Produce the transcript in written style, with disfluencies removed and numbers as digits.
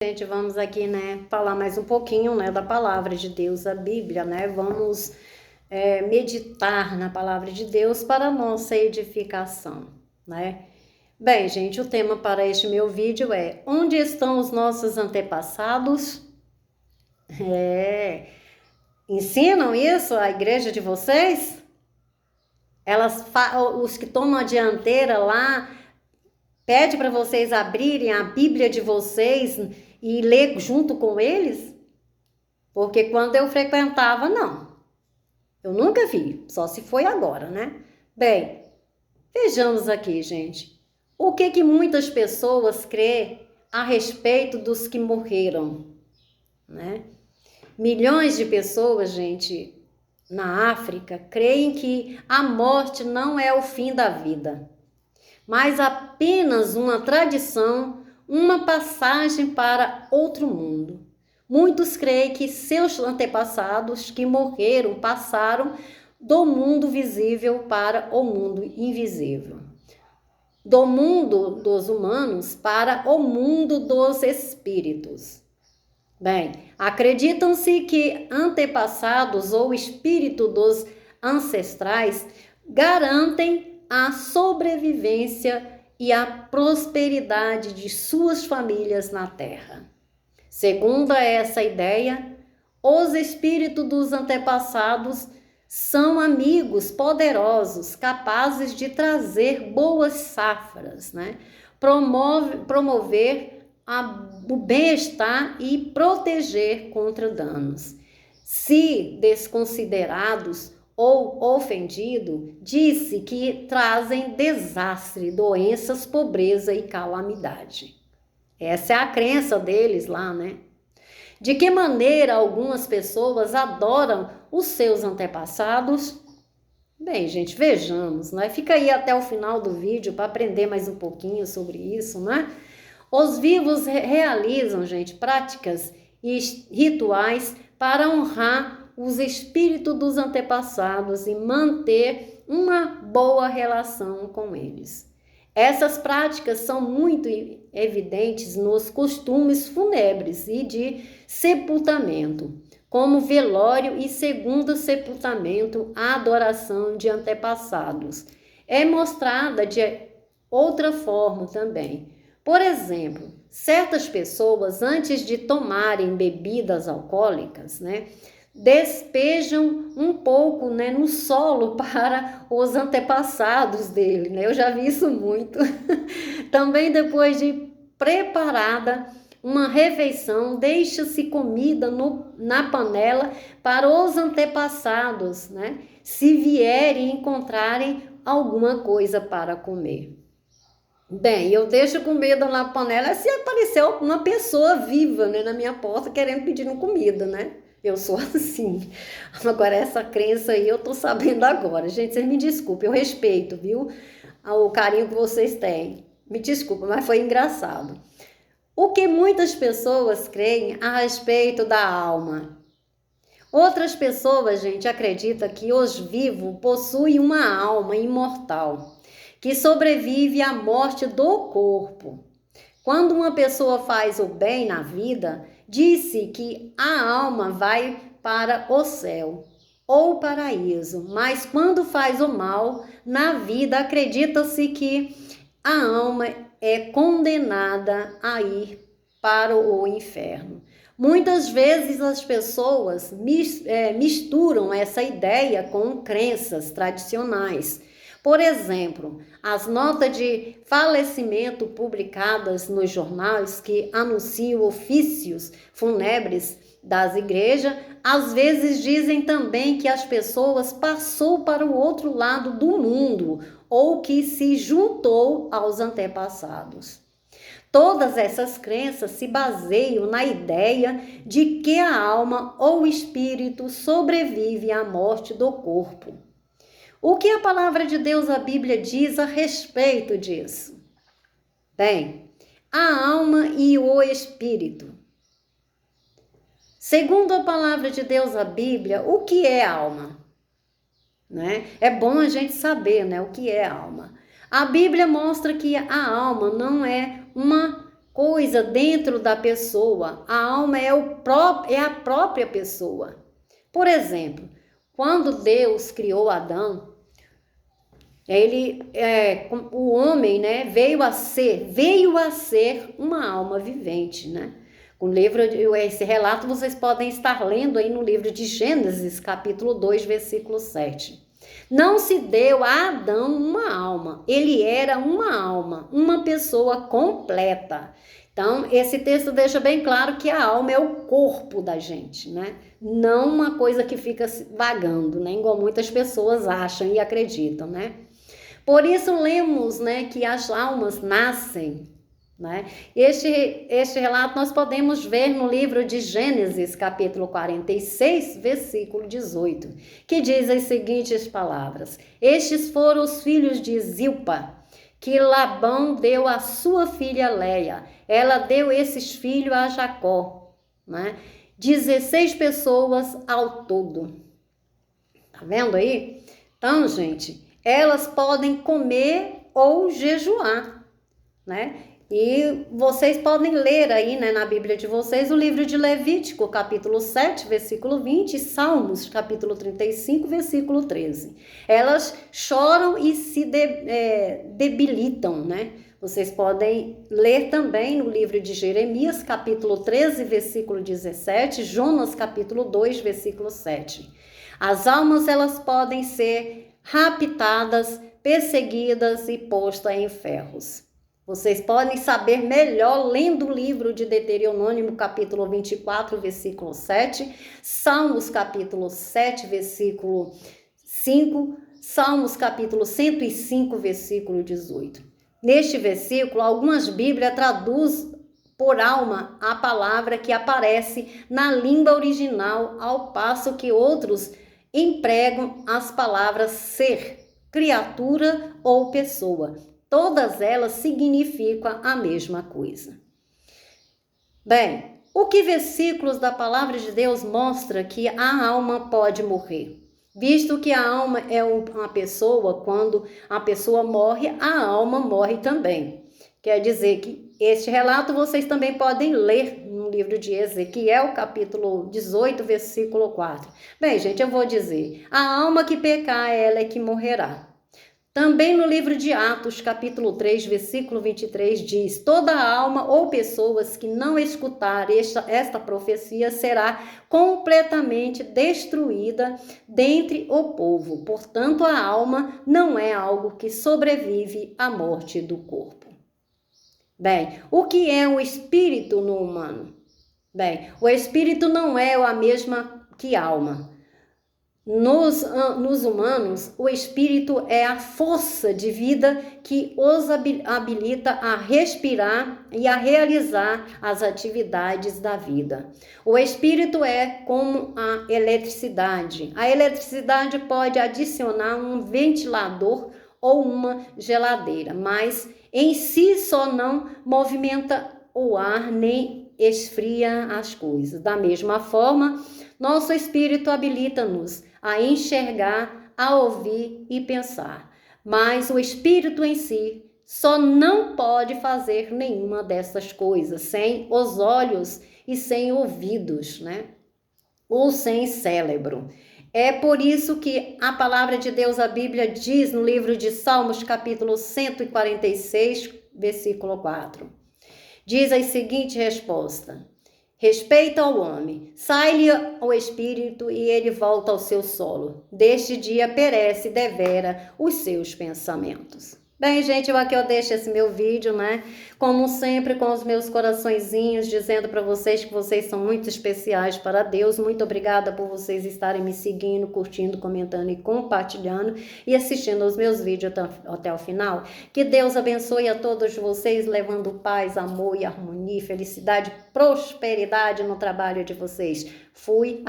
Gente, vamos aqui, falar mais um pouquinho, da palavra de Deus, a Bíblia, Vamos meditar na palavra de Deus para a nossa edificação, Bem, gente, o tema para este meu vídeo é: onde estão os nossos antepassados? Ensinam isso à igreja de vocês? Os que tomam a dianteira lá, pede para vocês abrirem a Bíblia de vocês e ler junto com eles? Porque quando eu frequentava, não. Eu nunca vi, só se foi agora, Bem, vejamos aqui, gente. O que muitas pessoas creem a respeito dos que morreram, Milhões de pessoas, gente, na África, creem que a morte não é o fim da vida, mas apenas uma tradição, uma passagem para outro mundo. Muitos creem que seus antepassados que morreram passaram do mundo visível para o mundo invisível, do mundo dos humanos para o mundo dos espíritos. Bem, acreditam-se que antepassados ou espírito dos ancestrais garantem a sobrevivência e a prosperidade de suas famílias na Terra. Segundo essa ideia, os espíritos dos antepassados são amigos poderosos, capazes de trazer boas safras, promover o bem-estar e proteger contra danos. Se desconsiderados ou ofendidos, disse que trazem desastre, doenças, pobreza e calamidade. Essa é a crença deles lá, De que maneira algumas pessoas adoram os seus antepassados? Bem, gente, vejamos, Fica aí até o final do vídeo para aprender mais um pouquinho sobre isso, Os vivos realizam, gente, práticas e rituais para honrar os espíritos dos antepassados e manter uma boa relação com eles. Essas práticas são muito evidentes nos costumes fúnebres e de sepultamento, como velório e segundo sepultamento, a adoração de antepassados. É mostrada de outra forma também. Por exemplo, certas pessoas, antes de tomarem bebidas alcoólicas, despejam um pouco, no solo para os antepassados dele, Eu já vi isso muito. Também depois de preparada uma refeição, deixa-se comida na panela para os antepassados, se vierem encontrarem alguma coisa para comer. Bem, eu deixo comida na panela se aparecer uma pessoa viva, na minha porta querendo pedir comida, Eu sou assim. Agora, essa crença aí eu tô sabendo agora. Gente, vocês me desculpem, eu respeito, viu? O carinho que vocês têm. Me desculpa, mas foi engraçado. O que muitas pessoas creem a respeito da alma? Outras pessoas, gente, acreditam que os vivos possuem uma alma imortal, que sobrevive à morte do corpo. Quando uma pessoa faz o bem na vida, disse que a alma vai para o céu ou paraíso, mas quando faz o mal na vida, acredita-se que a alma é condenada a ir para o inferno. Muitas vezes as pessoas misturam essa ideia com crenças tradicionais. Por exemplo, as notas de falecimento publicadas nos jornais que anunciam ofícios fúnebres das igrejas, às vezes dizem também que as pessoas passou para o outro lado do mundo ou que se juntou aos antepassados. Todas essas crenças se baseiam na ideia de que a alma ou espírito sobrevive à morte do corpo. O que a palavra de Deus, a Bíblia, diz a respeito disso? Bem, a alma e o espírito. Segundo a palavra de Deus, a Bíblia, o que é alma? É bom a gente saber, o que é alma. A Bíblia mostra que a alma não é uma coisa dentro da pessoa. A alma é a própria pessoa. Por exemplo, quando Deus criou Adão, o homem, né, veio a ser uma alma vivente, né? Esse relato vocês podem estar lendo aí no livro de Gênesis, capítulo 2, versículo 7. Não se deu a Adão uma alma, ele era uma alma, uma pessoa completa. Então, esse texto deixa bem claro que a alma é o corpo da gente, né? Não uma coisa que fica vagando, né? Igual muitas pessoas acham e acreditam, né? Por isso lemos, né, que as almas nascem, né? Este relato nós podemos ver no livro de Gênesis, capítulo 46, versículo 18, que diz as seguintes palavras: Estes foram os filhos de Zilpa, que Labão deu à sua filha Leia. Ela deu esses filhos a Jacó, né? 16 pessoas ao todo. Tá vendo aí? Então, gente, elas podem comer ou jejuar, né? E vocês podem ler aí, né, na Bíblia de vocês, o livro de Levítico, capítulo 7, versículo 20, e Salmos, capítulo 35, versículo 13. Elas choram e se debilitam, né? Vocês podem ler também no livro de Jeremias, capítulo 13, versículo 17, Jonas, capítulo 2, versículo 7. As almas, elas podem ser raptadas, perseguidas e postas em ferros. Vocês podem saber melhor lendo o livro de Deuteronômio, capítulo 24, versículo 7, Salmos, capítulo 7, versículo 5, Salmos, capítulo 105, versículo 18. Neste versículo, algumas Bíblias traduzem por alma a palavra que aparece na língua original, ao passo que outros empregam as palavras ser, criatura ou pessoa. Todas elas significam a mesma coisa. Bem, o que versículos da palavra de Deus mostra que a alma pode morrer? Visto que a alma é uma pessoa, quando a pessoa morre, a alma morre também. Quer dizer que este relato vocês também podem ler no livro de Ezequiel, capítulo 18, versículo 4. Bem, gente, eu vou dizer, a alma que pecar, ela é que morrerá. Também no livro de Atos, capítulo 3, versículo 23, diz: toda alma ou pessoas que não escutar esta profecia será completamente destruída dentre o povo. Portanto, a alma não é algo que sobrevive à morte do corpo. Bem, o que é o espírito no humano? Bem, o espírito não é a mesma que a alma. Nos humanos, o espírito é a força de vida que os habilita a respirar e a realizar as atividades da vida. O espírito é como a eletricidade. A eletricidade pode adicionar um ventilador ou uma geladeira, mas em si só não movimenta o ar nem esfria as coisas. Da mesma forma, nosso espírito habilita-nos a enxergar, a ouvir e pensar. Mas o espírito em si só não pode fazer nenhuma dessas coisas sem os olhos e sem ouvidos, né? Ou sem cérebro. É por isso que a palavra de Deus, a Bíblia, diz no livro de Salmos, capítulo 146, versículo 4. Diz a seguinte resposta: respeita ao homem, sai-lhe o espírito e ele volta ao seu solo. Deste dia perece devera os seus pensamentos. Bem, gente, aqui eu deixo esse meu vídeo, né? Como sempre, com os meus coraçõezinhos, dizendo para vocês que vocês são muito especiais para Deus. Muito obrigada por vocês estarem me seguindo, curtindo, comentando e compartilhando e assistindo aos meus vídeos até o final. Que Deus abençoe a todos vocês, levando paz, amor e harmonia, felicidade, prosperidade no trabalho de vocês. Fui.